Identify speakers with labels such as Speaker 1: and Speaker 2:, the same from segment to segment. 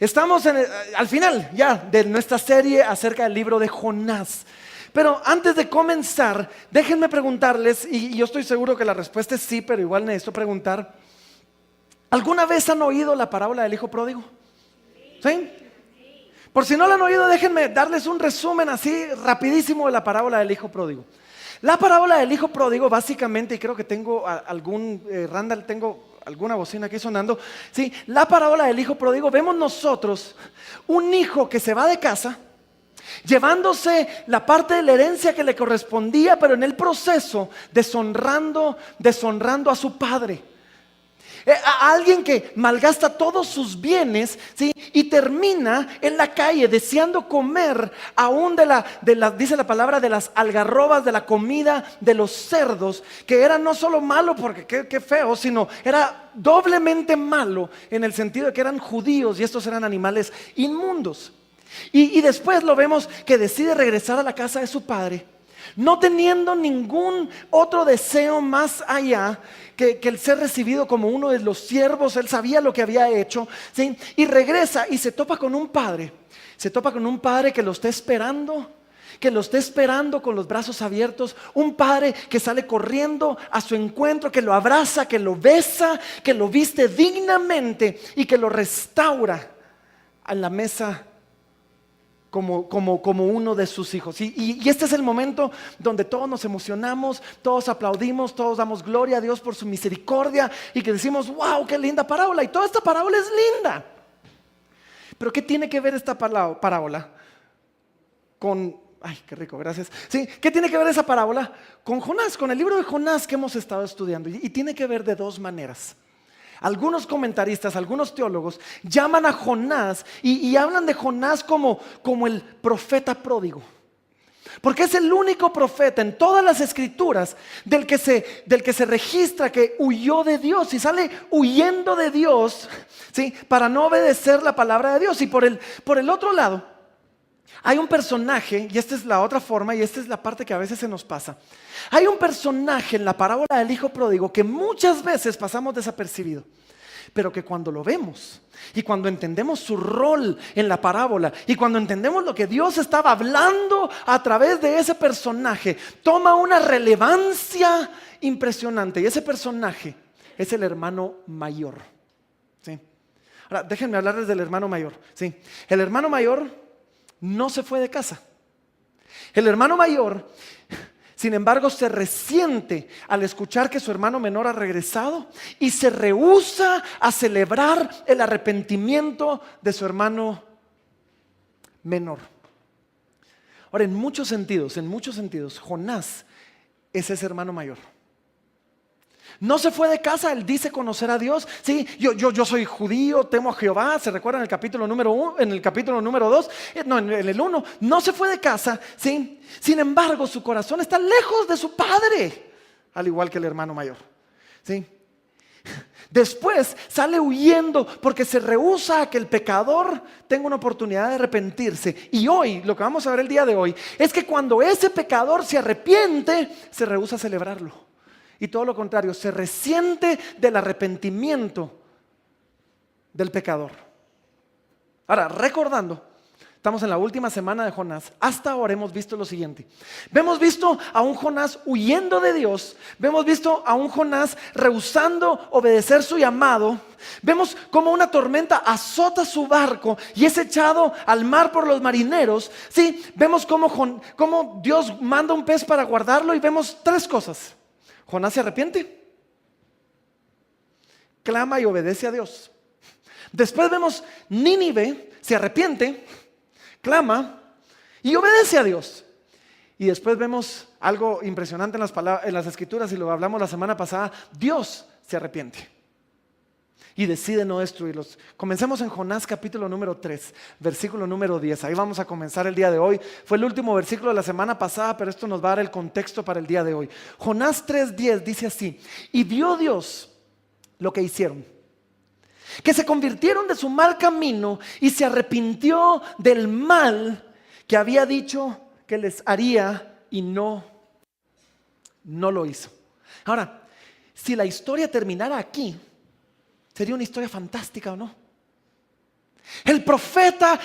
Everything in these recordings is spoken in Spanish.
Speaker 1: Estamos al final ya de nuestra serie acerca del libro de Jonás. Pero antes de comenzar, déjenme preguntarles, y yo estoy seguro que la respuesta es sí, pero igual necesito preguntar. ¿Alguna vez han oído la parábola del hijo pródigo? ¿Sí? Por si no la han oído, déjenme darles un resumen así rapidísimo de la parábola del hijo pródigo. La parábola del hijo pródigo básicamente, y creo que tengo Randall, tengo alguna bocina aquí sonando. Sí, la parábola del hijo pródigo, vemos nosotros un hijo que se va de casa, llevándose la parte de la herencia que le correspondía, pero en el proceso deshonrando a su padre. A alguien que malgasta todos sus bienes, ¿sí? Y termina en la calle deseando comer aún dice la palabra, de las algarrobas, de la comida de los cerdos, que era no solo malo porque qué feo, sino era doblemente malo en el sentido de que eran judíos y estos eran animales inmundos. Y después lo vemos que decide regresar a la casa de su padre, no teniendo ningún otro deseo más allá que el ser recibido como uno de los siervos. Él sabía lo que había hecho, ¿sí? Y regresa y se topa con un padre. Se topa con un padre que lo está esperando, con los brazos abiertos. Un padre que sale corriendo a su encuentro, que lo abraza, que lo besa, que lo viste dignamente y que lo restaura a la mesa como uno de sus hijos. Y este es el momento donde todos nos emocionamos, todos aplaudimos, todos damos gloria a Dios por su misericordia y que decimos, wow, qué linda parábola. Y toda esta parábola es linda. Pero ¿qué tiene que ver esta parábola con... Ay, qué rico, gracias. Sí, ¿qué tiene que ver esa parábola con Jonás, con el libro de Jonás que hemos estado estudiando? Y tiene que ver de dos maneras. Algunos comentaristas, algunos teólogos llaman a Jonás y hablan de Jonás como el profeta pródigo. Porque es el único profeta en todas las escrituras del que se registra que huyó de Dios y sale huyendo de Dios, ¿sí? Para no obedecer la palabra de Dios. Y por el otro lado, hay un personaje, y esta es la otra forma, y esta es la parte que a veces se nos pasa. Hay un personaje en la parábola del hijo pródigo que muchas veces pasamos desapercibido, pero que cuando lo vemos y cuando entendemos su rol en la parábola y cuando entendemos lo que Dios estaba hablando a través de ese personaje, toma una relevancia impresionante. Y ese personaje es el hermano mayor, ¿sí? Ahora, déjenme hablarles del hermano mayor, ¿sí? El hermano mayor no se fue de casa. El hermano mayor, sin embargo, se resiente al escuchar que su hermano menor ha regresado y se rehúsa a celebrar el arrepentimiento de su hermano menor. Ahora, en muchos sentidos, Jonás es ese hermano mayor. No se fue de casa, él dice conocer a Dios. Sí, yo soy judío, temo a Jehová. ¿Se recuerdan en el capítulo número 1? En el capítulo número 2, en el 1. No se fue de casa, ¿sí? Sin embargo, su corazón está lejos de su padre, al igual que el hermano mayor, ¿sí? Después sale huyendo porque se rehúsa a que el pecador tenga una oportunidad de arrepentirse. Y hoy, lo que vamos a ver el día de hoy, es que cuando ese pecador se arrepiente, se rehúsa a celebrarlo. Y todo lo contrario, se resiente del arrepentimiento del pecador. Ahora, recordando, estamos en la última semana de Jonás. Hasta ahora hemos visto lo siguiente. Hemos visto a un Jonás huyendo de Dios. Hemos visto a un Jonás rehusando obedecer su llamado. Vemos cómo una tormenta azota su barco y es echado al mar por los marineros. Sí, vemos cómo Dios manda un pez para guardarlo y vemos tres cosas. Jonás se arrepiente, clama y obedece a Dios. Después vemos Nínive se arrepiente, clama y obedece a Dios. Y después vemos algo impresionante en las escrituras, y lo hablamos la semana pasada. Dios se arrepiente y decide no destruirlos. Comencemos en Jonás capítulo número 3, versículo número 10. Ahí vamos a comenzar el día de hoy. Fue el último versículo de la semana pasada, pero esto nos va a dar el contexto para el día de hoy. Jonás 3:10 dice así: y vio Dios lo que hicieron, que se convirtieron de su mal camino y se arrepintió del mal que había dicho que les haría y no lo hizo. Ahora, si la historia terminara aquí, sería una historia fantástica, ¿o no? El profeta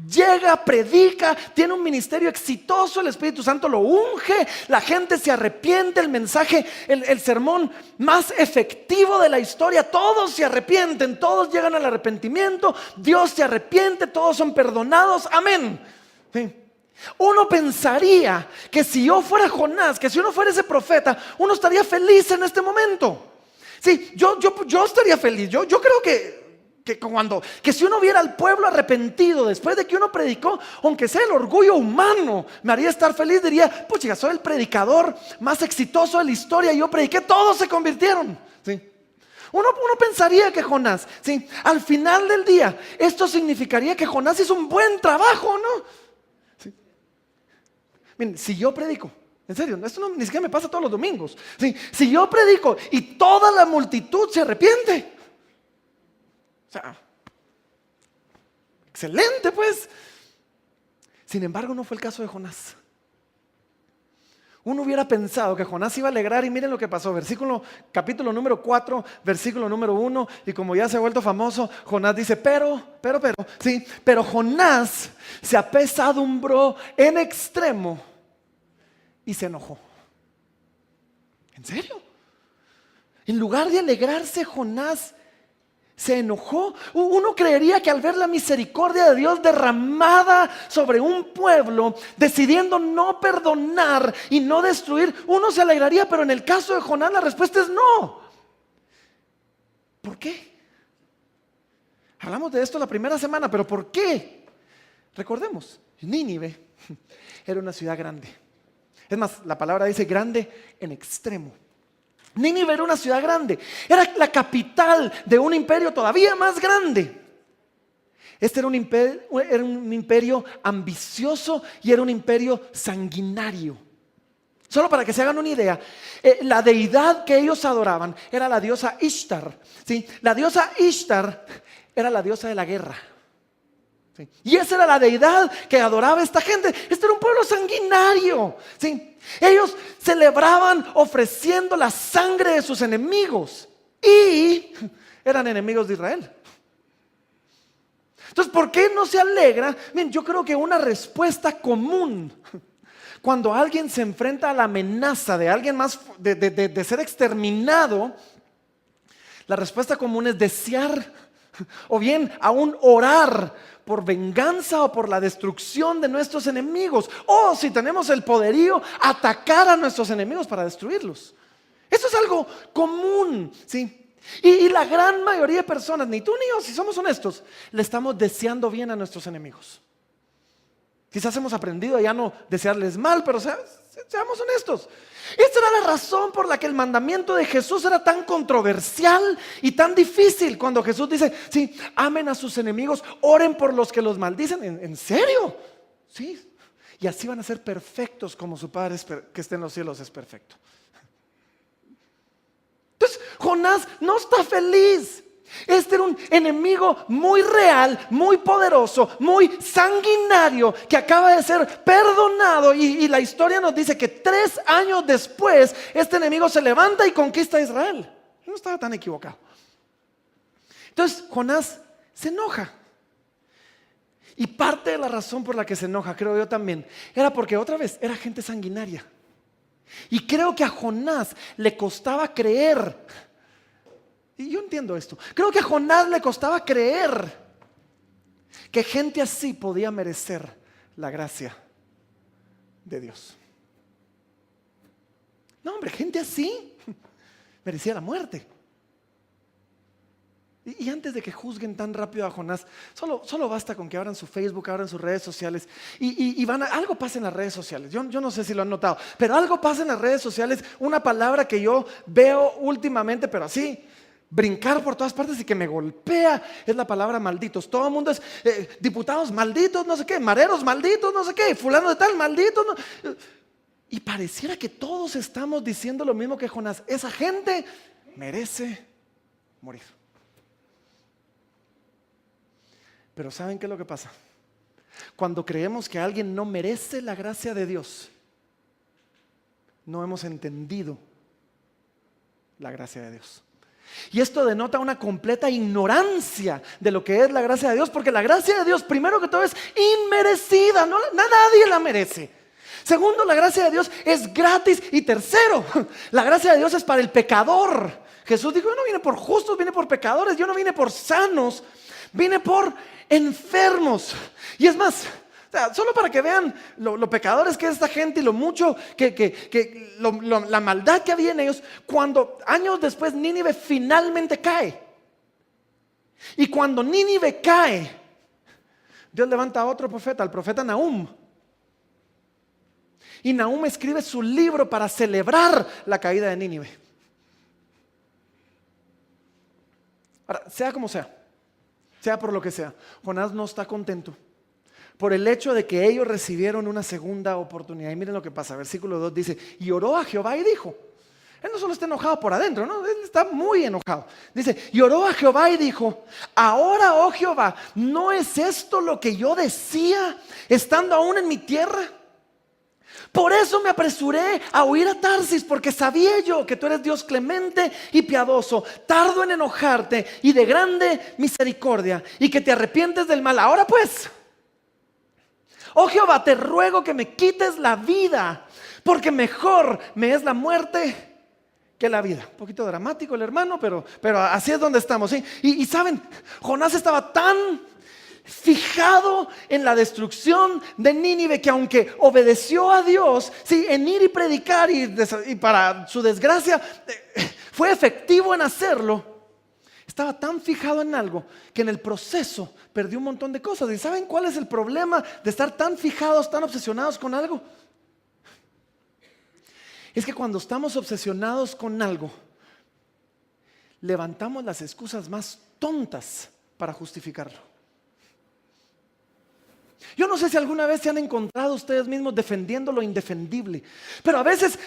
Speaker 1: llega, predica, tiene un ministerio exitoso, el Espíritu Santo lo unge, la gente se arrepiente, el mensaje, el sermón más efectivo de la historia, todos se arrepienten, todos llegan al arrepentimiento, Dios se arrepiente, todos son perdonados, amén. Sí. Uno pensaría que si yo fuera Jonás, que si uno fuera ese profeta, uno estaría feliz en este momento. Sí, yo estaría feliz, yo creo que si uno viera al pueblo arrepentido después de que uno predicó, aunque sea el orgullo humano me haría estar feliz, diría, pucha, soy el predicador más exitoso de la historia y yo prediqué, todos se convirtieron. ¿Sí? Uno pensaría que Jonás, ¿sí? Al final del día, esto significaría que Jonás hizo un buen trabajo, ¿no? ¿Sí? Miren, si yo predico, en serio, esto ni siquiera me pasa todos los domingos, ¿sí? Si yo predico y toda la multitud se arrepiente, excelente pues. Sin embargo, no fue el caso de Jonás. Uno hubiera pensado que Jonás iba a alegrar y miren lo que pasó. Capítulo número 4, versículo número 1. Y como ya se ha vuelto famoso, Jonás dice, pero Jonás se apesadumbró en extremo y se enojó. ¿En serio? En lugar de alegrarse, Jonás se enojó. Uno creería que al ver la misericordia de Dios derramada sobre un pueblo, decidiendo no perdonar y no destruir, uno se alegraría, pero en el caso de Jonás la respuesta es no. ¿Por qué? Hablamos de esto la primera semana, pero ¿por qué? Recordemos, Nínive era una ciudad grande. Es más, la palabra dice grande en extremo. Nínive era una ciudad grande, era la capital de un imperio todavía más grande. Este era un imperio ambicioso y era un imperio sanguinario. Solo para que se hagan una idea, la deidad que ellos adoraban era la diosa Ishtar. ¿Sí? La diosa Ishtar era la diosa de la guerra. ¿Sí? Y esa era la deidad que adoraba esta gente. Este era un pueblo sanguinario. ¿Sí? Ellos celebraban ofreciendo la sangre de sus enemigos y eran enemigos de Israel. Entonces, ¿por qué no se alegra? Bien, yo creo que una respuesta común cuando alguien se enfrenta a la amenaza de alguien más, de ser exterminado, la respuesta común es desear o bien aún orar por venganza o por la destrucción de nuestros enemigos, o si tenemos el poderío, atacar a nuestros enemigos para destruirlos. Eso es algo común, ¿sí? Y la gran mayoría de personas, ni tú ni yo, si somos honestos, le estamos deseando bien a nuestros enemigos. Quizás hemos aprendido a ya no desearles mal, pero seamos honestos. Esta era la razón por la que el mandamiento de Jesús era tan controversial y tan difícil. Cuando Jesús dice, sí, amen a sus enemigos, oren por los que los maldicen. ¿En serio? Sí. Y así van a ser perfectos como su Padre que está en los cielos es perfecto. Entonces, Jonás no está feliz. Este era un enemigo muy real, muy poderoso, muy sanguinario, que acaba de ser perdonado, y la historia nos dice que 3 años después este enemigo se levanta y conquista a Israel. No estaba tan equivocado. Entonces Jonás se enoja, y parte de la razón por la que se enoja, creo yo también, era porque otra vez era gente sanguinaria. Y creo que a Jonás le costaba creer. Y yo entiendo esto. Creo que a Jonás le costaba creer que gente así podía merecer la gracia de Dios. No, hombre, gente así merecía la muerte. Y antes de que juzguen tan rápido a Jonás, solo basta con que abran su Facebook, abran sus redes sociales y algo pasa en las redes sociales. Yo no sé si lo han notado, pero algo pasa en las redes sociales. Una palabra que yo veo últimamente, pero así, brincar por todas partes y que me golpea, es la palabra malditos. Todo el mundo es diputados malditos, no sé qué, mareros malditos, no sé qué, fulano de tal maldito, no. Y pareciera que todos estamos diciendo lo mismo que Jonás. Esa gente merece morir. Pero ¿saben qué es lo que pasa? Cuando creemos que alguien no merece la gracia de Dios, no hemos entendido la gracia de Dios. Y esto denota una completa ignorancia de lo que es la gracia de Dios, porque la gracia de Dios, primero que todo, es inmerecida, nadie la merece. Segundo, la gracia de Dios es gratis. Y tercero, la gracia de Dios es para el pecador. Jesús dijo: yo no vine por justos, vine por pecadores. Yo no vine por sanos, vine por enfermos. Y es más, solo para que vean lo pecadores que es esta gente y lo mucho la maldad que había en ellos, cuando años después Nínive finalmente cae. Y cuando Nínive cae, Dios levanta a otro profeta, al profeta Nahum. Y Nahum escribe su libro para celebrar la caída de Nínive. Ahora, sea como sea por lo que sea, Jonás no está contento por el hecho de que ellos recibieron una segunda oportunidad. Y miren lo que pasa, versículo 2 dice: y oró a Jehová y dijo. Él no solo está enojado por adentro, no, él está muy enojado. Dice: y oró a Jehová y dijo: ahora, oh Jehová, ¿no es esto lo que yo decía estando aún en mi tierra? Por eso me apresuré a huir a Tarsis, porque sabía yo que tú eres Dios clemente y piadoso, tardo en enojarte y de grande misericordia, y que te arrepientes del mal. Ahora pues, oh Jehová, te ruego que me quites la vida, porque mejor me es la muerte que la vida. Un poquito dramático el hermano, pero así es donde estamos, ¿sí? Y saben, Jonás estaba tan fijado en la destrucción de Nínive que, aunque obedeció a Dios, sí, en ir y predicar, y para su desgracia fue efectivo en hacerlo, estaba tan fijado en algo que en el proceso perdió un montón de cosas. ¿Y saben cuál es el problema de estar tan fijados, tan obsesionados con algo? Es que cuando estamos obsesionados con algo, levantamos las excusas más tontas para justificarlo. Yo no sé si alguna vez se han encontrado ustedes mismos defendiendo lo indefendible, pero a veces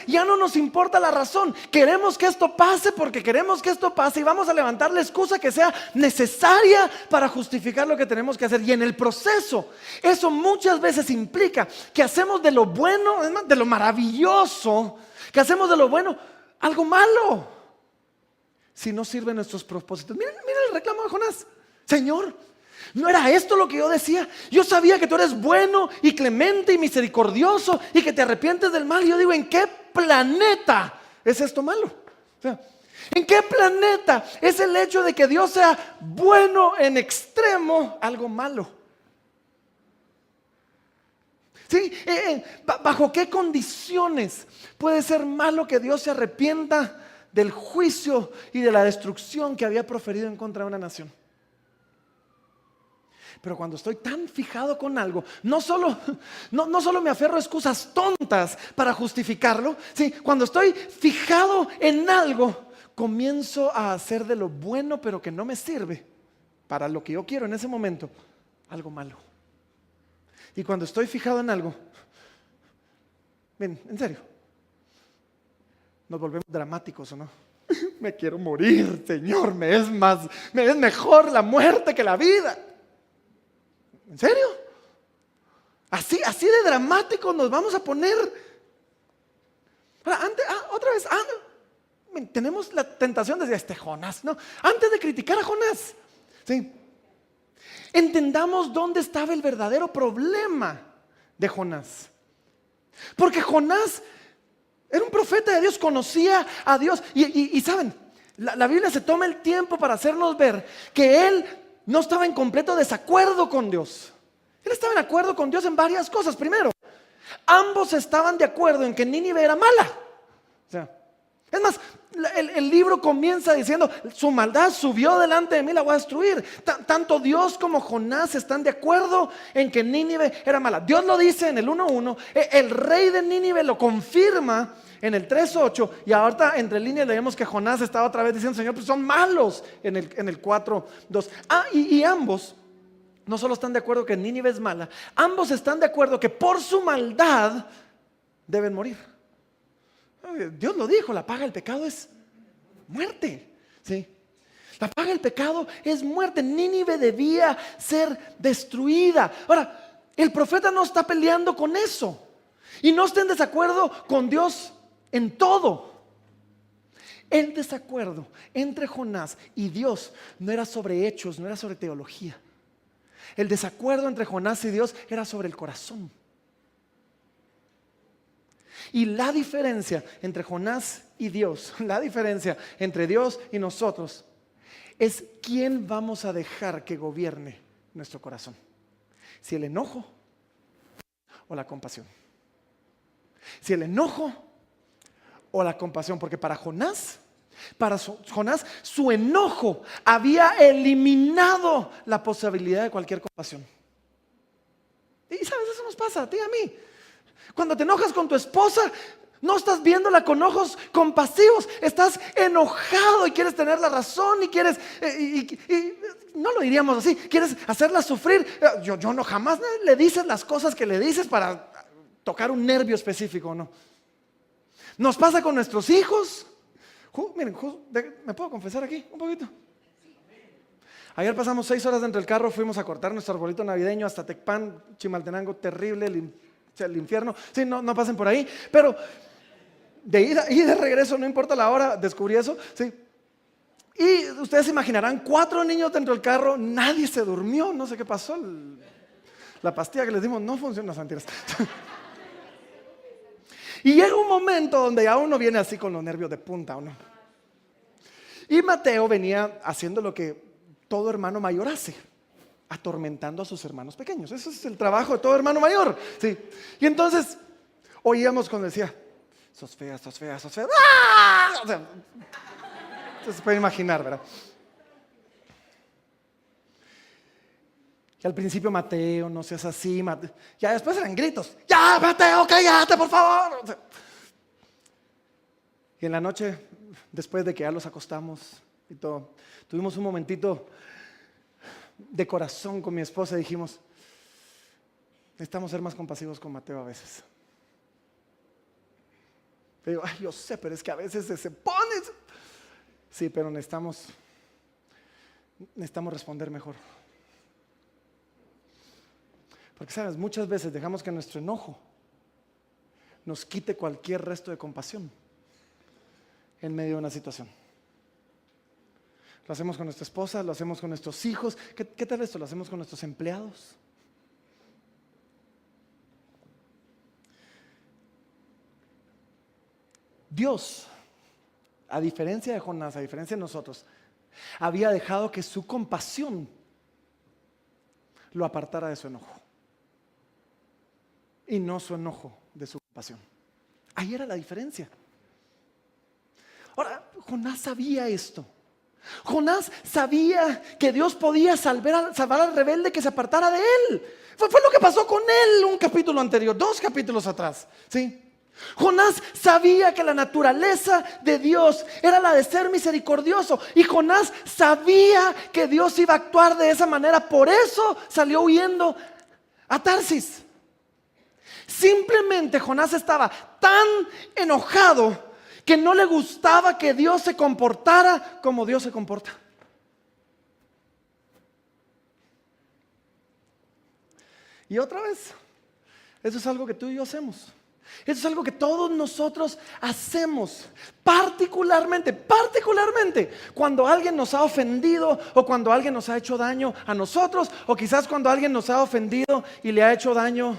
Speaker 1: ya no nos importa la razón. Queremos que esto pase porque queremos que esto pase, y vamos a levantar la excusa que sea necesaria para justificar lo que tenemos que hacer. Y en el proceso, eso muchas veces implica que hacemos de lo bueno, es más, de lo maravilloso, que hacemos de lo bueno algo malo, si no sirven nuestros propósitos. Miren el reclamo de Jonás: Señor, ¿no era esto lo que yo decía? Yo sabía que tú eres bueno y clemente y misericordioso y que te arrepientes del mal. Y yo digo: ¿en qué planeta es esto malo? O sea, ¿en qué planeta es el hecho de que Dios sea bueno en extremo algo malo? ¿Sí? ¿Bajo qué condiciones puede ser malo que Dios se arrepienta del juicio y de la destrucción que había proferido en contra de una nación? Pero cuando estoy tan fijado con algo, no solo me aferro a excusas tontas para justificarlo, ¿sí? Cuando estoy fijado en algo, comienzo a hacer de lo bueno, pero que no me sirve para lo que yo quiero en ese momento, algo malo. Y cuando estoy fijado en algo, ven, en serio, nos volvemos dramáticos, ¿o no? Me quiero morir, Señor, me es mejor la muerte que la vida. ¿En serio? Así de dramático nos vamos a poner. Otra vez, tenemos la tentación de decir: Jonás, no. Antes de criticar a Jonás, ¿sí? Entendamos dónde estaba el verdadero problema de Jonás. Porque Jonás era un profeta de Dios, conocía a Dios. Y saben, la Biblia se toma el tiempo para hacernos ver que él no estaba en completo desacuerdo con Dios. Él estaba en acuerdo con Dios en varias cosas. Primero, ambos estaban de acuerdo en que Nínive era mala. O sea, es más, el libro comienza diciendo: su maldad subió delante de mí, la voy a destruir. Tanto Dios como Jonás están de acuerdo en que Nínive era mala. Dios lo dice en el 1:1, el rey de Nínive lo confirma en el 3:8, y ahorita entre líneas leemos que Jonás estaba otra vez diciendo: Señor, pues son malos, en el 4:2. Y ambos no solo están de acuerdo que Nínive es mala, ambos están de acuerdo que por su maldad deben morir. Dios lo dijo: la paga del pecado es muerte, ¿sí? La paga del pecado es muerte. Nínive debía ser destruida. Ahora, el profeta no está peleando con eso, y no está en desacuerdo con Dios en todo. El desacuerdo entre Jonás y Dios no era sobre hechos, no era sobre teología. El desacuerdo entre Jonás y Dios era sobre el corazón. Y la diferencia entre Jonás y Dios, la diferencia entre Dios y nosotros, es quién vamos a dejar que gobierne nuestro corazón. Si el enojo o la compasión. Si el enojo o la compasión, porque para Jonás, su enojo había eliminado la posibilidad de cualquier compasión. Y sabes, eso nos pasa a ti y a mí. Cuando te enojas con tu esposa, no estás viéndola con ojos compasivos, estás enojado y quieres tener la razón y quieres, y no lo diríamos así, quieres hacerla sufrir. Yo no, jamás le dices las cosas que le dices para tocar un nervio específico, no. Nos pasa con nuestros hijos. Miren, ¿me puedo confesar aquí un poquito? Ayer pasamos 6 horas dentro del carro, fuimos a cortar nuestro arbolito navideño hasta Tecpan, Chimaltenango, terrible, el infierno. Sí, no pasen por ahí, pero de ida y de regreso, no importa la hora, descubrí eso, sí. Y ustedes se imaginarán, 4 niños dentro del carro, nadie se durmió, no sé qué pasó, la pastilla que les dimos no funciona, mentiras. Y llega un momento donde ya uno viene así con los nervios de punta, ¿o no? Y Mateo venía haciendo lo que todo hermano mayor hace, atormentando a sus hermanos pequeños. Ese es el trabajo de todo hermano mayor, sí. Y entonces oíamos cuando decía, sos fea, sos fea, sos fea. ¡Ah! O sea, se puede imaginar, ¿verdad? Y al principio, Mateo, no seas así, ya después eran gritos, ya Mateo, cállate por favor. O sea, y en la noche, después de que ya los acostamos y todo, tuvimos un momentito de corazón con mi esposa y dijimos, necesitamos ser más compasivos con Mateo a veces. Pero digo, yo sé, pero es que a veces se pone. Sí, pero necesitamos responder mejor. Porque sabes, muchas veces dejamos que nuestro enojo nos quite cualquier resto de compasión en medio de una situación. Lo hacemos con nuestra esposa, lo hacemos con nuestros hijos. ¿Qué tal esto? Lo hacemos con nuestros empleados. Dios, a diferencia de Jonás, a diferencia de nosotros, había dejado que su compasión lo apartara de su enojo. Y no su enojo de su compasión. Ahí era la diferencia. Ahora, Jonás sabía esto. Jonás sabía que Dios podía salvar al rebelde que se apartara de él. Fue lo que pasó con él un capítulo anterior, 2 capítulos atrás, ¿sí? Jonás sabía que la naturaleza de Dios era la de ser misericordioso. Y Jonás sabía que Dios iba a actuar de esa manera. Por eso salió huyendo a Tarsis. Simplemente Jonás estaba tan enojado que no le gustaba que Dios se comportara como Dios se comporta. Y otra vez, eso es algo que tú y yo hacemos. Eso es algo que todos nosotros hacemos, particularmente cuando alguien nos ha ofendido o cuando alguien nos ha hecho daño a nosotros, o quizás cuando alguien nos ha ofendido y le ha hecho daño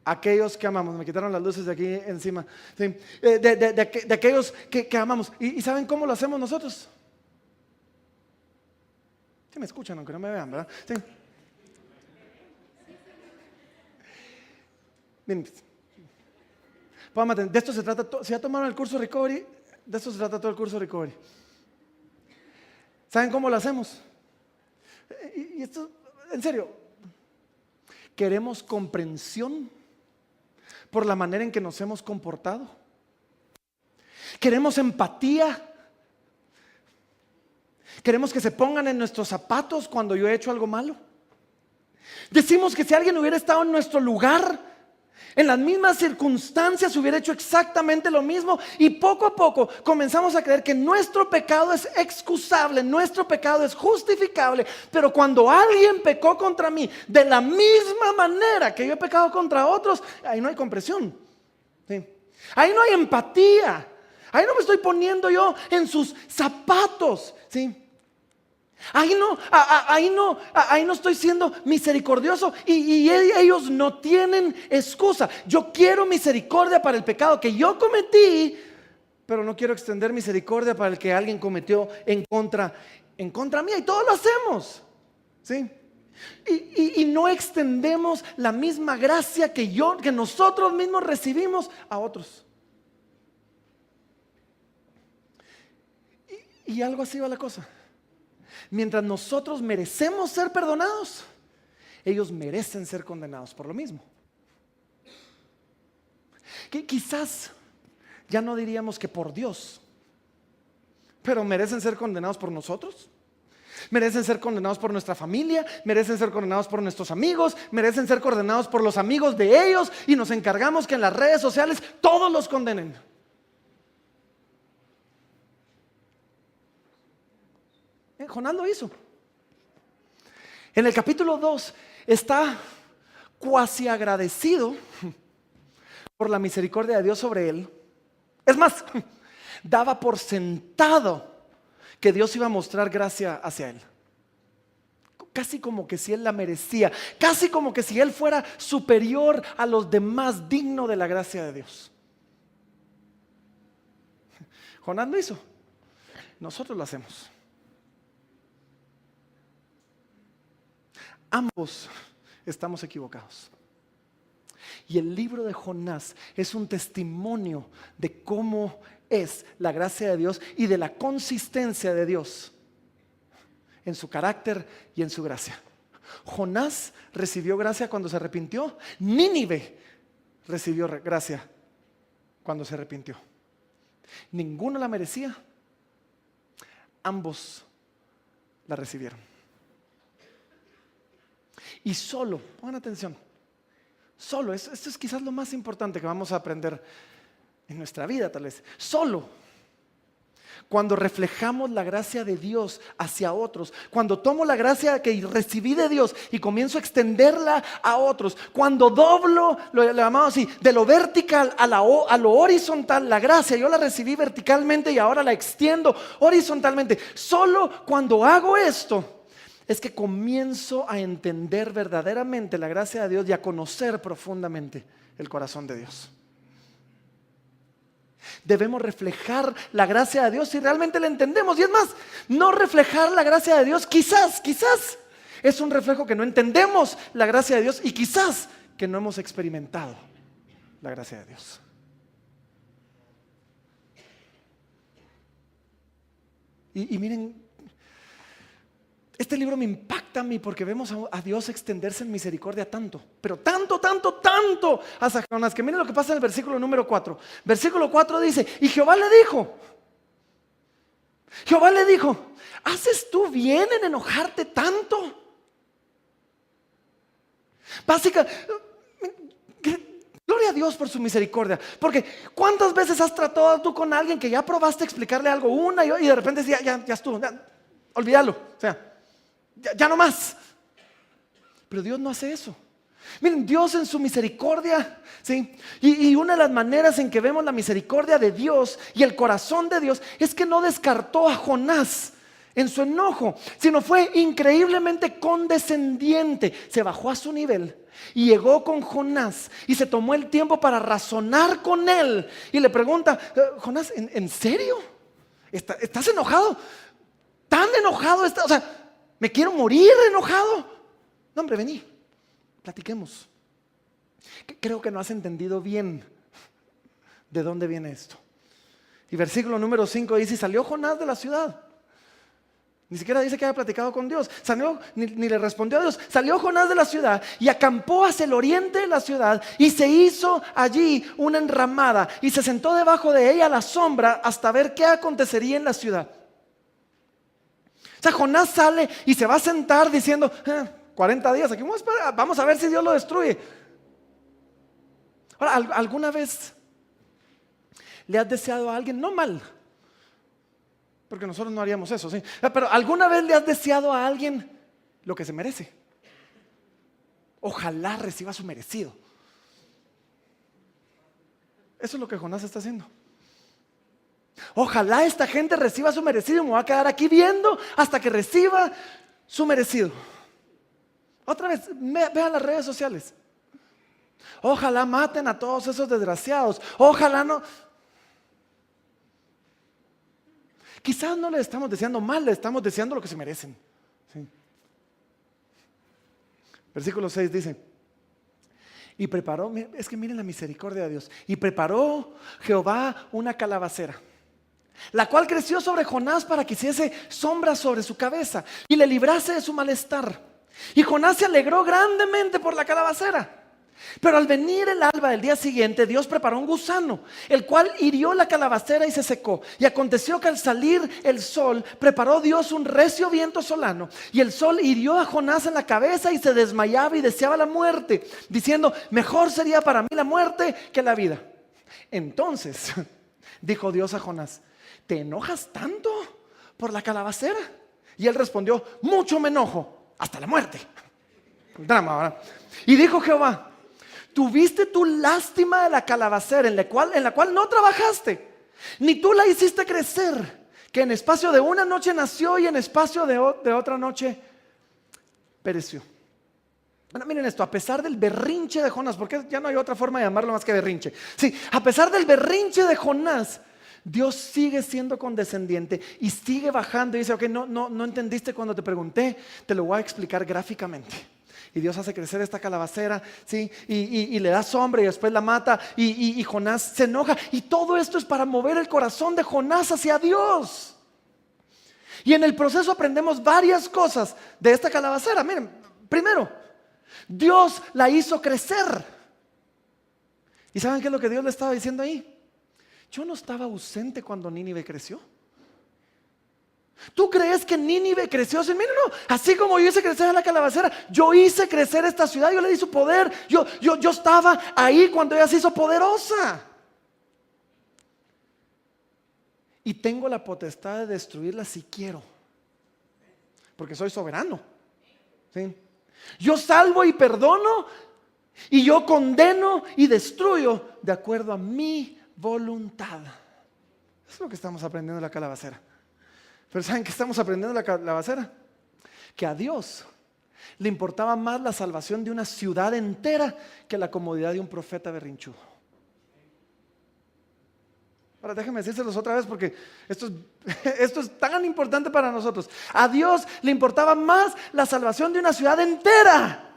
Speaker 1: a aquellos que amamos. Me quitaron las luces de aquí encima, sí. De aquellos que amamos. ¿Y saben cómo lo hacemos nosotros? Sí me escuchan aunque no me vean, ¿verdad? Sí. Miren, de esto se trata todo. Si ya tomaron el curso Recovery, de esto se trata todo el curso Recovery. ¿Saben cómo lo hacemos? Y esto, en serio, queremos comprensión por la manera en que nos hemos comportado. Queremos empatía. Queremos que se pongan en nuestros zapatos cuando yo he hecho algo malo. Decimos que si alguien hubiera estado en nuestro lugar, en las mismas circunstancias, hubiera hecho exactamente lo mismo. Y poco a poco comenzamos a creer que nuestro pecado es excusable, nuestro pecado es justificable. Pero cuando alguien pecó contra mí de la misma manera que yo he pecado contra otros, ahí no hay comprensión, ¿sí? Ahí no hay empatía. Ahí no me estoy poniendo yo en sus zapatos, ¿sí? Ahí no estoy siendo misericordioso y ellos no tienen excusa. Yo quiero misericordia para el pecado que yo cometí, pero no quiero extender misericordia para el que alguien cometió en contra mía. Y todos lo hacemos, ¿sí? Y no extendemos la misma gracia que nosotros mismos recibimos a otros. Y algo así va la cosa. Mientras nosotros merecemos ser perdonados, ellos merecen ser condenados por lo mismo. Que quizás ya no diríamos que por Dios, pero merecen ser condenados por nosotros. Merecen ser condenados por nuestra familia, merecen ser condenados por nuestros amigos, merecen ser condenados por los amigos de ellos, y nos encargamos que en las redes sociales todos los condenen. Jonás lo hizo. En el capítulo 2 está cuasi agradecido por la misericordia de Dios sobre él. Es más, daba por sentado que Dios iba a mostrar gracia hacia él. Casi como que si él la merecía, casi como que si él fuera superior a los demás, digno de la gracia de Dios. Jonás lo hizo. Nosotros lo hacemos. Ambos estamos equivocados. Y el libro de Jonás es un testimonio de cómo es la gracia de Dios y de la consistencia de Dios en su carácter y en su gracia. Jonás recibió gracia cuando se arrepintió. Nínive recibió gracia cuando se arrepintió. Ninguno la merecía. Ambos la recibieron. Y solo, pongan atención, solo, esto es quizás lo más importante que vamos a aprender en nuestra vida tal vez. Solo cuando reflejamos la gracia de Dios hacia otros, cuando tomo la gracia que recibí de Dios y comienzo a extenderla a otros, cuando doblo, lo llamamos así, de lo vertical a lo horizontal, la gracia yo la recibí verticalmente y ahora la extiendo horizontalmente. Solo cuando hago esto es que comienzo a entender verdaderamente la gracia de Dios y a conocer profundamente el corazón de Dios. Debemos reflejar la gracia de Dios si realmente la entendemos. Y es más, no reflejar la gracia de Dios quizás es un reflejo que no entendemos la gracia de Dios y quizás que no hemos experimentado la gracia de Dios. Y miren, este libro me impacta a mí porque vemos a Dios extenderse en misericordia tanto, pero tanto hacia Jonás, que miren lo que pasa en el versículo número 4. Versículo 4 dice, y Jehová le dijo, ¿haces tú bien en enojarte tanto? Gloria a Dios por su misericordia, porque ¿cuántas veces has tratado tú con alguien que ya probaste explicarle algo una y de repente ya estuvo, olvídalo, o sea, ya no más? Pero Dios no hace eso. Miren, Dios en su misericordia, ¿sí? Y una de las maneras en que vemos la misericordia de Dios y el corazón de Dios es que no descartó a Jonás en su enojo, sino fue increíblemente condescendiente. Se bajó a su nivel y llegó con Jonás y se tomó el tiempo para razonar con él y le pregunta, Jonás, ¿en serio? ¿Estás enojado? ¿Tan enojado estás? O sea, ¿me quiero morir enojado? No, hombre, vení, platiquemos. Creo que no has entendido bien de dónde viene esto. Y versículo número 5 dice, salió Jonás de la ciudad. Ni siquiera dice que haya platicado con Dios. Salió, ni le respondió a Dios. Salió Jonás de la ciudad y acampó hacia el oriente de la ciudad y se hizo allí una enramada y se sentó debajo de ella a la sombra hasta ver qué acontecería en la ciudad. O sea, Jonás sale y se va a sentar diciendo, 40 días, aquí vamos a ver si Dios lo destruye. Ahora, ¿alguna vez le has deseado a alguien? No mal, porque nosotros no haríamos eso, ¿sí? Pero ¿alguna vez le has deseado a alguien lo que se merece? Ojalá reciba su merecido. Eso es lo que Jonás está haciendo. Ojalá esta gente reciba su merecido y me voy a quedar aquí viendo hasta que reciba su merecido. Otra vez, vean las redes sociales. Ojalá maten a todos esos desgraciados. Ojalá no. Quizás no le estamos deseando mal, le estamos deseando lo que se merecen. ¿Sí? Versículo 6 dice: y preparó, es que miren la misericordia de Dios. Y preparó Jehová una calabacera, la cual creció sobre Jonás para que hiciese sombra sobre su cabeza y le librase de su malestar. Y Jonás se alegró grandemente por la calabacera. Pero al venir el alba del día siguiente, Dios preparó un gusano, el cual hirió la calabacera y se secó. Y aconteció que al salir el sol, preparó Dios un recio viento solano, y el sol hirió a Jonás en la cabeza y se desmayaba y deseaba la muerte, diciendo: mejor sería para mí la muerte que la vida. Entonces dijo Dios a Jonás: ¿te enojas tanto por la calabacera? Y él respondió: mucho me enojo, hasta la muerte. Drama, ¿verdad? Y dijo Jehová: ¿tuviste tu lástima de la calabacera en la cual no trabajaste, ni tú la hiciste crecer, que en espacio de una noche nació y en espacio de otra noche pereció? Bueno, miren esto, a pesar del berrinche de Jonás, porque ya no hay otra forma de llamarlo más que berrinche. Sí, a pesar del berrinche de Jonás, Dios sigue siendo condescendiente y sigue bajando y dice: ok, no entendiste cuando te pregunté, te lo voy a explicar gráficamente. Y Dios hace crecer esta calabacera, ¿sí? Y le da sombra y después la mata y Jonás se enoja. Y todo esto es para mover el corazón de Jonás hacia Dios. Y en el proceso aprendemos varias cosas de esta calabacera. Miren, primero, Dios la hizo crecer. ¿Y saben qué es lo que Dios le estaba diciendo ahí? Yo no estaba ausente cuando Nínive creció. ¿Tú crees que Nínive creció sin mí? No, así como yo hice crecer a la calabacera, yo hice crecer esta ciudad, yo le di su poder, yo estaba ahí cuando ella se hizo poderosa. Y tengo la potestad de destruirla si quiero, porque soy soberano. ¿Sí? Yo salvo y perdono, y yo condeno y destruyo de acuerdo a mi voluntad. Eso es lo que estamos aprendiendo en la calabacera. Pero ¿saben qué estamos aprendiendo en la calabacera? Que a Dios le importaba más la salvación de una ciudad entera que la comodidad de un profeta berrinchudo. Ahora déjenme decírselos otra vez, porque esto es tan importante para nosotros. A Dios le importaba más la salvación de una ciudad entera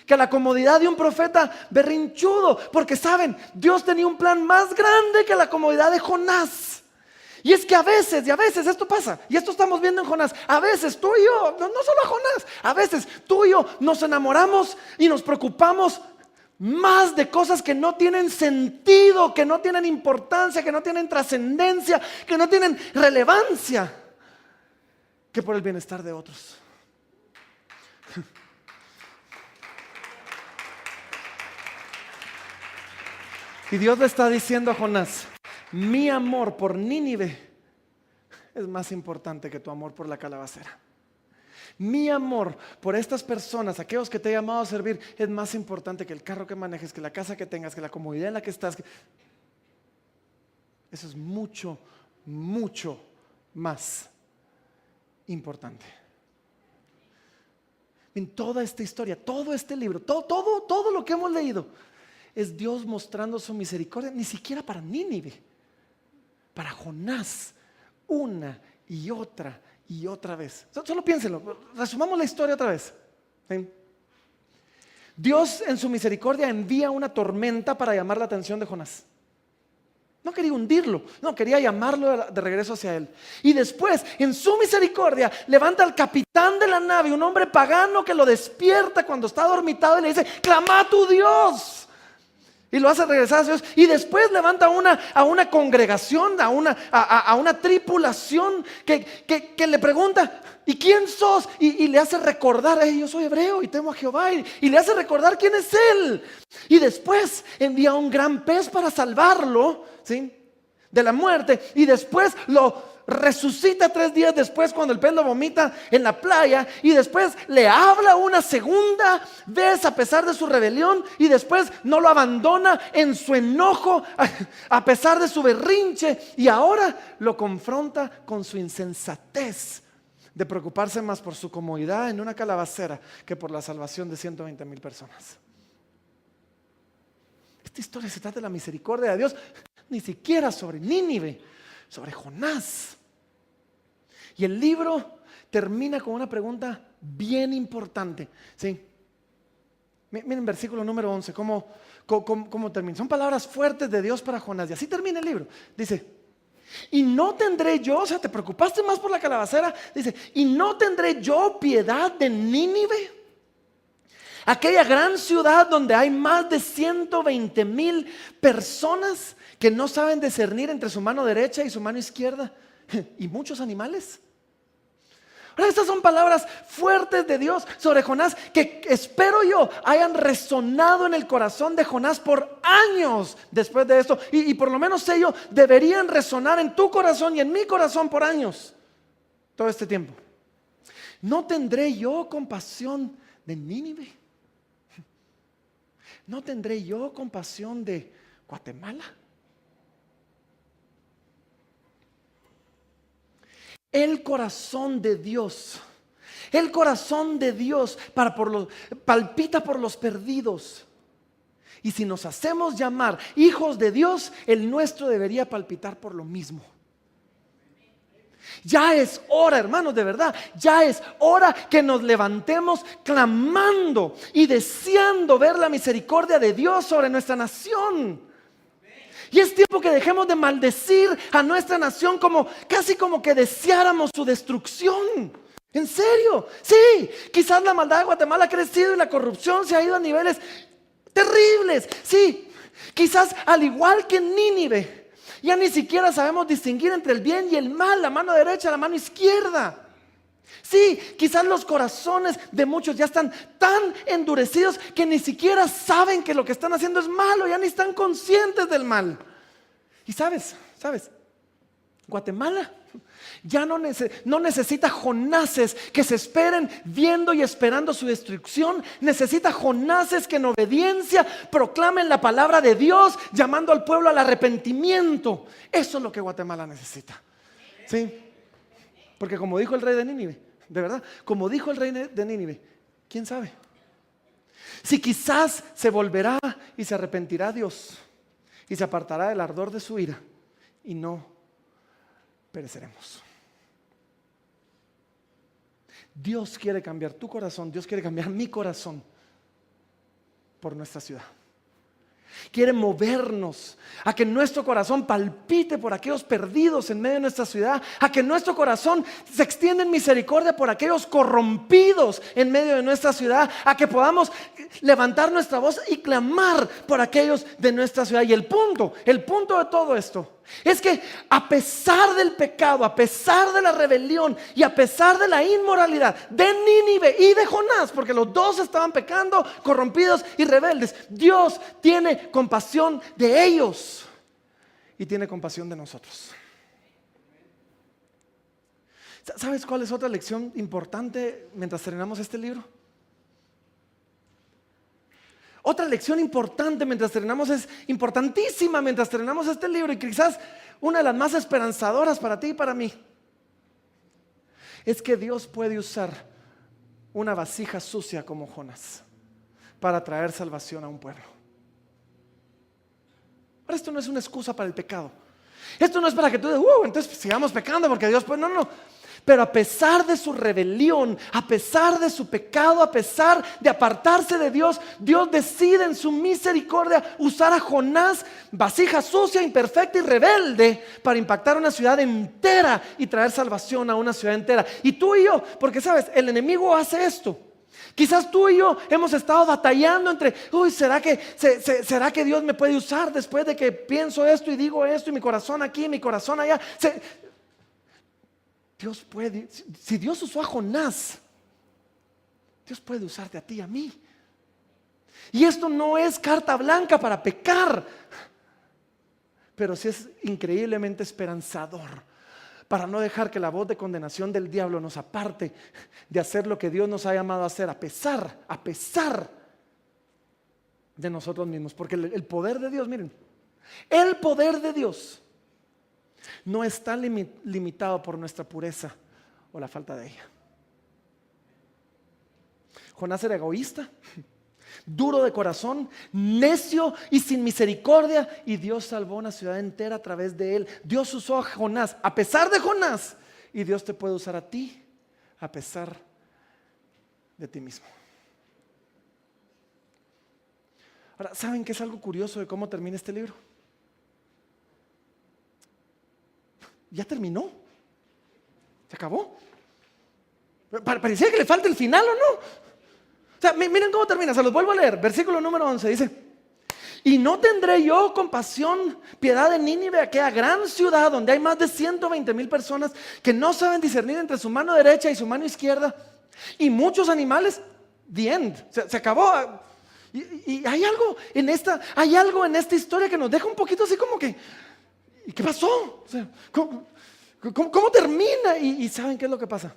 Speaker 1: que la comodidad de un profeta berrinchudo. Porque saben, Dios tenía un plan más grande que la comodidad de Jonás. Y es que a veces esto pasa, y esto estamos viendo en Jonás. A veces tú y yo, no solo a Jonás, a veces tú y yo nos enamoramos y nos preocupamos más de cosas que no tienen sentido, que no tienen importancia, que no tienen trascendencia, que no tienen relevancia, que por el bienestar de otros. Y Dios le está diciendo a Jonás: mi amor por Nínive es más importante que tu amor por la calabacera. Mi amor por estas personas, aquellos que te he llamado a servir, es más importante que el carro que manejes, que la casa que tengas, que la comodidad en la que estás. Eso es mucho, mucho más importante. En toda esta historia, todo este libro, todo lo que hemos leído, es Dios mostrando su misericordia, ni siquiera para Nínive, para Jonás, una y otra vez. Solo piénsenlo, resumamos la historia otra vez. ¿Sí? Dios en su misericordia envía una tormenta para llamar la atención de Jonás. No quería hundirlo, no, quería llamarlo de regreso hacia él. Y después, en su misericordia, levanta al capitán de la nave, un hombre pagano que lo despierta cuando está dormitado y le dice: clama a tu Dios. Y lo hace regresar a Dios. Y después levanta a una congregación, a una tripulación que le pregunta: ¿y quién sos? Y le hace recordar: yo soy hebreo y temo a Jehová. Y le hace recordar quién es él. Y después envía un gran pez para salvarlo, ¿sí?, de la muerte. Y después lo resucita 3 días después cuando el pez lo vomita en la playa, y después le habla una segunda vez a pesar de su rebelión, y después no lo abandona en su enojo a pesar de su berrinche, y ahora lo confronta con su insensatez de preocuparse más por su comodidad en una calabacera que por la salvación de 120,000 personas. Esta historia se trata de la misericordia de Dios, ni siquiera sobre Nínive, sobre Jonás. Y el libro termina con una pregunta bien importante, ¿sí? Miren versículo número 11, ¿cómo termina? Son palabras fuertes de Dios para Jonás, y así termina el libro. Dice: y no tendré yo, o sea, te preocupaste más por la calabacera, dice, y no tendré yo piedad de Nínive, aquella gran ciudad donde hay más de 120,000 personas que no saben discernir entre su mano derecha y su mano izquierda, y muchos animales. Ahora, estas son palabras fuertes de Dios sobre Jonás que espero yo hayan resonado en el corazón de Jonás por años después de esto, y por lo menos ellos deberían resonar en tu corazón y en mi corazón por años, todo este tiempo. ¿No tendré yo compasión de Nínive? ¿No tendré yo compasión de Guatemala? El corazón de Dios palpita por los perdidos. Y si nos hacemos llamar hijos de Dios, el nuestro debería palpitar por lo mismo. Ya es hora, hermanos, de verdad, ya es hora que nos levantemos clamando y deseando ver la misericordia de Dios sobre nuestra nación. Y es tiempo que dejemos de maldecir a nuestra nación casi como que deseáramos su destrucción. En serio, sí, quizás la maldad de Guatemala ha crecido y la corrupción se ha ido a niveles terribles. Sí, quizás al igual que en Nínive, ya ni siquiera sabemos distinguir entre el bien y el mal, la mano derecha, la mano izquierda. Sí, quizás los corazones de muchos ya están tan endurecidos que ni siquiera saben que lo que están haciendo es malo, ya ni están conscientes del mal. Y sabes, Guatemala ya no necesita Jonases que se esperen viendo y esperando su destrucción. Necesita Jonases que en obediencia proclamen la palabra de Dios, llamando al pueblo al arrepentimiento. Eso es lo que Guatemala necesita. ¿Sí? Porque como dijo el rey de Nínive, de verdad, como dijo el rey de Nínive, ¿quién sabe? Si quizás se volverá y se arrepentirá Dios y se apartará del ardor de su ira y no pereceremos. Dios quiere cambiar tu corazón, Dios quiere cambiar mi corazón por nuestra ciudad. Quiere movernos a que nuestro corazón palpite por aquellos perdidos en medio de nuestra ciudad, a que nuestro corazón se extienda en misericordia por aquellos corrompidos en medio de nuestra ciudad, a que podamos levantar nuestra voz y clamar por aquellos de nuestra ciudad. Y el punto de todo esto es que a pesar del pecado, a pesar de la rebelión y a pesar de la inmoralidad de Nínive y de Jonás, porque los dos estaban pecando, corrompidos y rebeldes, Dios tiene compasión de ellos y tiene compasión de nosotros. ¿Sabes cuál es otra lección importante mientras terminamos este libro? Otra lección importante mientras terminamos, es importantísima mientras terminamos este libro, y quizás una de las más esperanzadoras para ti y para mí, es que Dios puede usar una vasija sucia como Jonás para traer salvación a un pueblo. Ahora, esto no es una excusa para el pecado. Esto no es para que tú digas, entonces sigamos pecando porque Dios puede. No. Pero a pesar de su rebelión, a pesar de su pecado, a pesar de apartarse de Dios, Dios decide en su misericordia usar a Jonás, vasija sucia, imperfecta y rebelde, para impactar una ciudad entera y traer salvación a una ciudad entera. Y tú y yo, porque sabes, el enemigo hace esto. Quizás tú y yo hemos estado batallando entre, ¿será que Dios me puede usar después de que pienso esto y digo esto y mi corazón aquí, mi corazón allá? Dios puede, si Dios usó a Jonás, Dios puede usarte a ti y a mí. Y esto no es carta blanca para pecar, pero sí es increíblemente esperanzador para no dejar que la voz de condenación del diablo nos aparte de hacer lo que Dios nos ha llamado a hacer, a pesar de nosotros mismos. Porque el poder de Dios, miren, el poder de Dios no está limitado por nuestra pureza o la falta de ella. Jonás era egoísta, duro de corazón, necio y sin misericordia, y Dios salvó una ciudad entera a través de él. Dios usó a Jonás a pesar de Jonás, y Dios te puede usar a ti a pesar de ti mismo. Ahora, ¿saben qué es algo curioso de cómo termina este libro? Ya terminó, se acabó. Parecía que le falta el final, ¿o no? O sea, miren cómo termina, se los vuelvo a leer. Versículo número 11 dice: y no tendré yo compasión, piedad de Nínive, aquella gran ciudad donde hay más de 120,000 personas que no saben discernir entre su mano derecha y su mano izquierda, y muchos animales. The end, se acabó. Y hay algo en esta historia que nos deja un poquito así como que, ¿y qué pasó? O sea, ¿cómo termina? Y ¿saben qué es lo que pasa?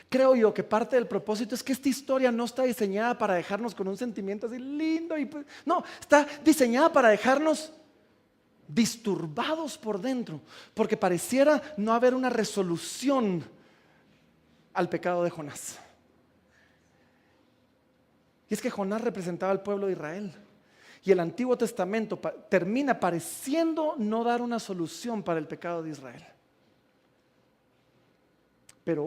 Speaker 1: Creo yo que parte del propósito es que esta historia no está diseñada para dejarnos con un sentimiento así lindo. No, está diseñada para dejarnos disturbados por dentro, porque pareciera no haber una resolución al pecado de Jonás. Y es que Jonás representaba al pueblo de Israel, y el Antiguo Testamento termina pareciendo no dar una solución para el pecado de Israel. Pero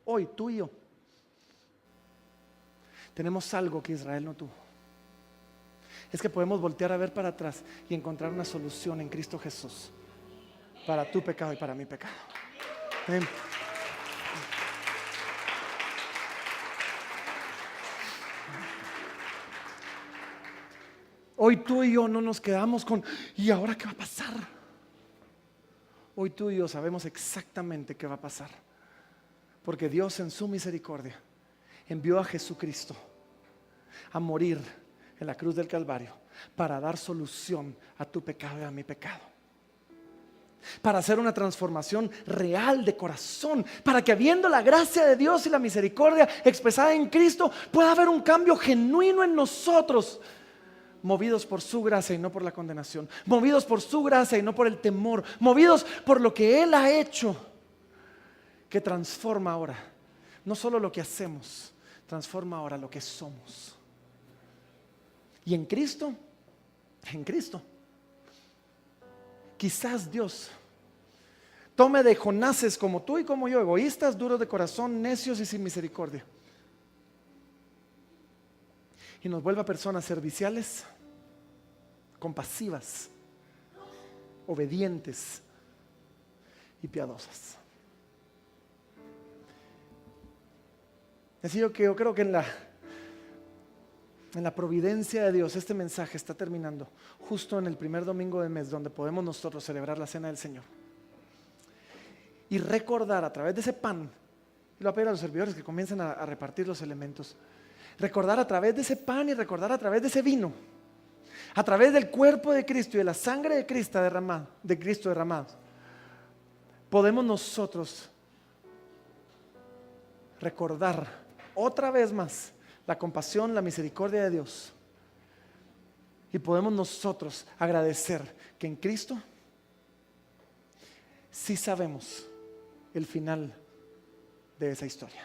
Speaker 1: hoy tú y yo tenemos algo que Israel no tuvo. Es que podemos voltear a ver para atrás y encontrar una solución en Cristo Jesús para tu pecado y para mi pecado. Amén. Hoy tú y yo no nos quedamos con ¿y ahora qué va a pasar? Hoy tú y yo sabemos exactamente qué va a pasar, porque Dios en su misericordia envió a Jesucristo a morir en la cruz del Calvario para dar solución a tu pecado y a mi pecado, para hacer una transformación real de corazón, para que habiendo la gracia de Dios y la misericordia expresada en Cristo, pueda haber un cambio genuino en nosotros, movidos por su gracia y no por la condenación, movidos por su gracia y no por el temor, movidos por lo que Él ha hecho, que transforma ahora no solo lo que hacemos, transforma ahora lo que somos. Y en Cristo, quizás Dios tome de Jonases como tú y como yo, egoístas, duros de corazón, necios y sin misericordia, y nos vuelva personas serviciales, compasivas, obedientes y piadosas. Así que yo creo que en la providencia de Dios este mensaje está terminando justo en el primer domingo del mes, donde podemos nosotros celebrar la cena del Señor y recordar a través de ese pan. Y lo voy a pedir a los servidores que comiencen a repartir los elementos. Recordar a través de ese pan y recordar a través de ese vino, a través del cuerpo de Cristo y de la sangre de Cristo derramada, podemos nosotros recordar otra vez más la compasión, la misericordia de Dios, y podemos nosotros agradecer que en Cristo sí sabemos el final de esa historia.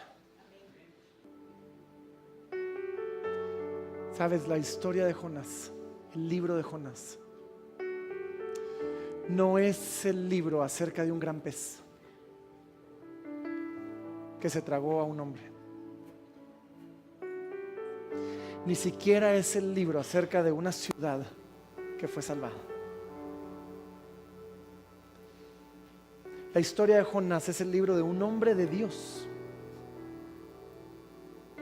Speaker 1: Sabes, la historia de Jonás, el libro de Jonás, no es el libro acerca de un gran pez que se tragó a un hombre. Ni siquiera es el libro acerca de una ciudad que fue salvada. La historia de Jonás es el libro de un hombre de Dios,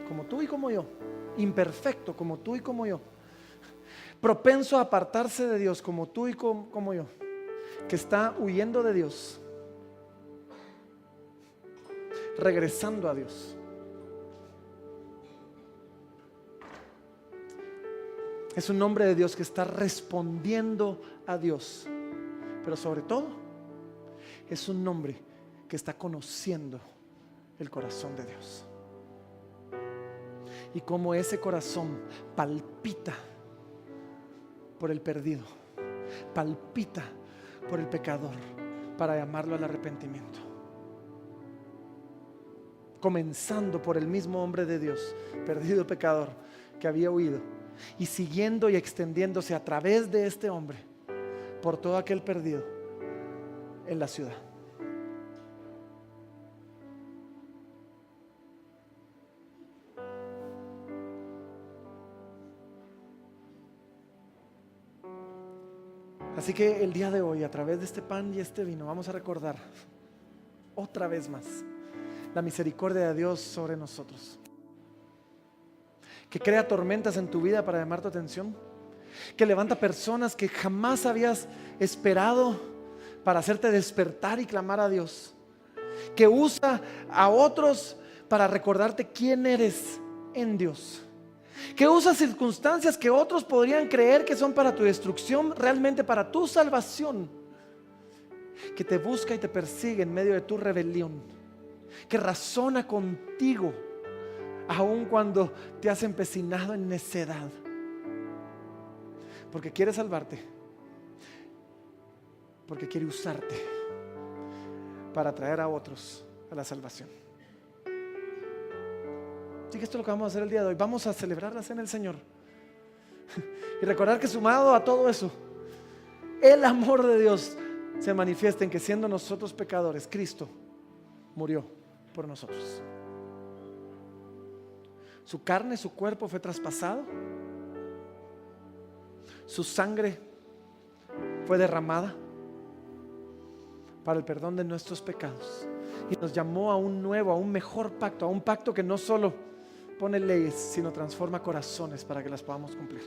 Speaker 1: como tú y como yo, imperfecto como tú y como yo, propenso a apartarse de Dios como tú y como yo, que está huyendo de Dios, regresando a Dios. Es un hombre de Dios que está respondiendo a Dios, pero sobre todo es un hombre que está conociendo el corazón de Dios. Y cómo ese corazón palpita por el perdido, palpita por el pecador para llamarlo al arrepentimiento. Comenzando por el mismo hombre de Dios, perdido pecador, que había huido, y siguiendo y extendiéndose a través de este hombre por todo aquel perdido en la ciudad. Así que el día de hoy, a través de este pan y este vino, vamos a recordar otra vez más la misericordia de Dios sobre nosotros, que crea tormentas en tu vida para llamar tu atención, que levanta personas que jamás habías esperado para hacerte despertar y clamar a Dios, que usa a otros para recordarte quién eres en Dios, que usa circunstancias que otros podrían creer que son para tu destrucción, realmente para tu salvación, que te busca y te persigue en medio de tu rebelión, que razona contigo aun cuando te has empecinado en necedad, porque quiere salvarte, porque quiere usarte para traer a otros a la salvación. Así que esto es lo que vamos a hacer el día de hoy. Vamos a celebrar la cena del Señor y recordar que sumado a todo eso, el amor de Dios se manifiesta en que, siendo nosotros pecadores, Cristo murió por nosotros. Su carne, su cuerpo fue traspasado, su sangre fue derramada para el perdón de nuestros pecados, y nos llamó a un nuevo, a un mejor pacto, a un pacto que no solo pone leyes, sino transforma corazones para que las podamos cumplir.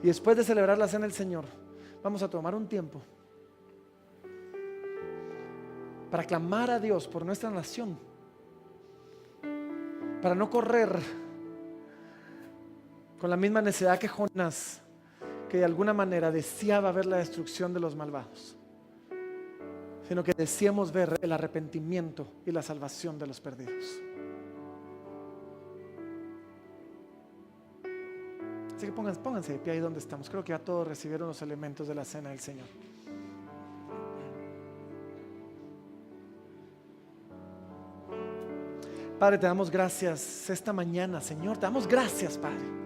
Speaker 1: Y después de celebrar la cena del Señor, vamos a tomar un tiempo para clamar a Dios por nuestra nación, para no correr con la misma necedad que Jonás, que de alguna manera deseaba ver la destrucción de los malvados, sino que deseamos ver el arrepentimiento y la salvación de los perdidos. Así que pónganse de pie ahí donde estamos. Creo que ya todos recibieron los elementos de la cena del Señor. Padre, te damos gracias esta mañana, Señor. Te damos gracias, Padre.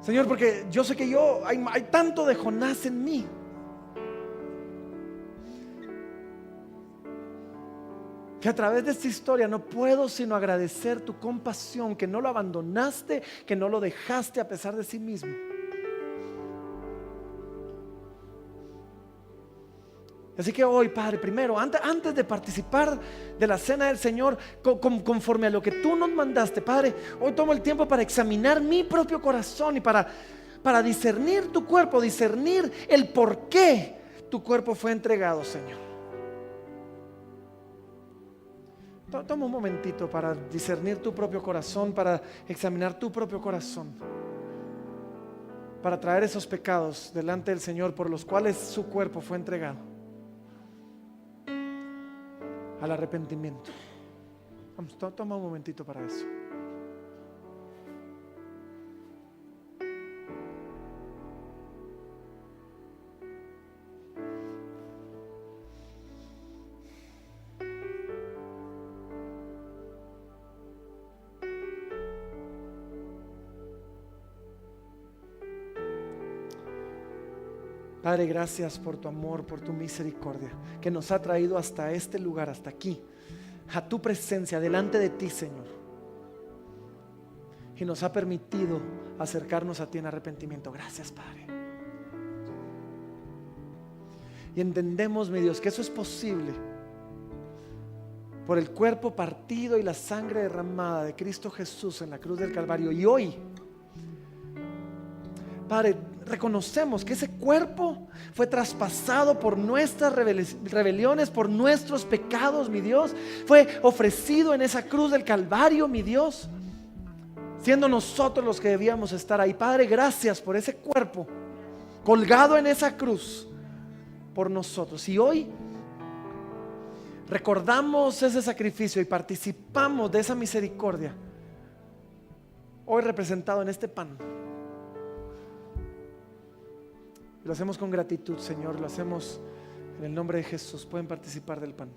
Speaker 1: Señor, porque yo sé que hay tanto de Jonás en mí, que a través de esta historia no puedo sino agradecer tu compasión, que no lo abandonaste, que no lo dejaste a pesar de sí mismo. Así que hoy, Padre, primero, antes de participar de la cena del Señor, conforme a lo que tú nos mandaste, Padre, hoy tomo el tiempo para examinar mi propio corazón y para discernir tu cuerpo, discernir el por qué tu cuerpo fue entregado, Señor. Toma un momentito para discernir tu propio corazón, para examinar tu propio corazón, para traer esos pecados delante del Señor por los cuales su cuerpo fue entregado al arrepentimiento. Vamos, toma un momentito para eso. Padre, gracias por tu amor, por tu misericordia, que nos ha traído hasta este lugar, hasta aquí, a tu presencia, delante de ti, Señor, y nos ha permitido acercarnos a ti en arrepentimiento. Gracias, Padre. Y entendemos, mi Dios, que eso es posible por el cuerpo partido y la sangre derramada de Cristo Jesús en la cruz del Calvario. Y hoy, Padre, reconocemos que ese cuerpo fue traspasado por nuestras rebeliones, por nuestros pecados, mi Dios. Fue ofrecido en esa cruz del Calvario, mi Dios. siendo nosotros los que debíamos estar ahí. Padre, gracias por ese cuerpo colgado en esa cruz por nosotros. Y hoy recordamos ese sacrificio y participamos de esa misericordia, hoy representado en este pan. Lo hacemos con gratitud, Señor, lo hacemos en el nombre de Jesús. Pueden participar del pan.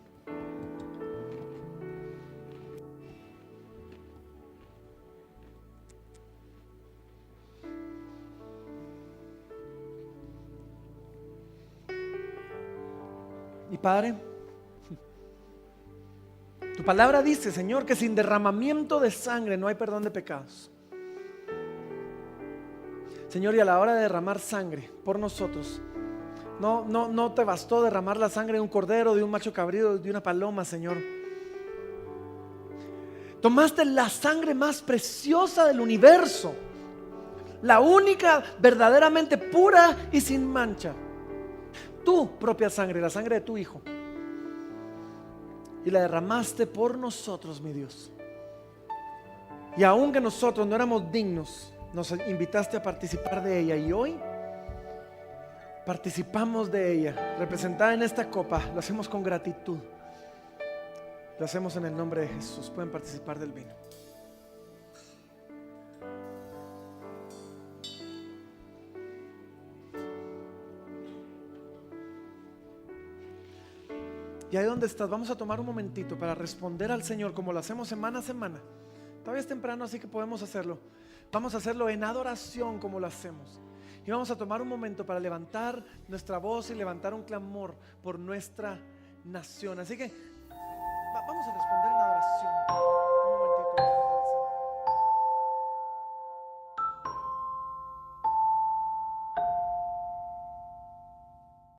Speaker 1: Y Padre, tu palabra dice, Señor, que sin derramamiento de sangre no hay perdón de pecados. Señor, y a la hora de derramar sangre por nosotros, no te bastó derramar la sangre de un cordero, de un macho cabrío, de una paloma, Señor. Tomaste la sangre más preciosa del universo, la única verdaderamente pura y sin mancha, tu propia sangre, la sangre de tu Hijo, y la derramaste por nosotros, mi Dios. Y aunque nosotros no éramos dignos, nos invitaste a participar de ella, y hoy participamos de ella, representada en esta copa. Lo hacemos con gratitud, lo hacemos en el nombre de Jesús. Pueden participar del vino. Y ahí donde estás, vamos a tomar un momentito para responder al Señor como lo hacemos semana a semana. Todavía es temprano, así que podemos hacerlo. Vamos a hacerlo en adoración como lo hacemos. Y vamos a tomar un momento para levantar nuestra voz y levantar un clamor por nuestra nación. Así que vamos a responder en adoración.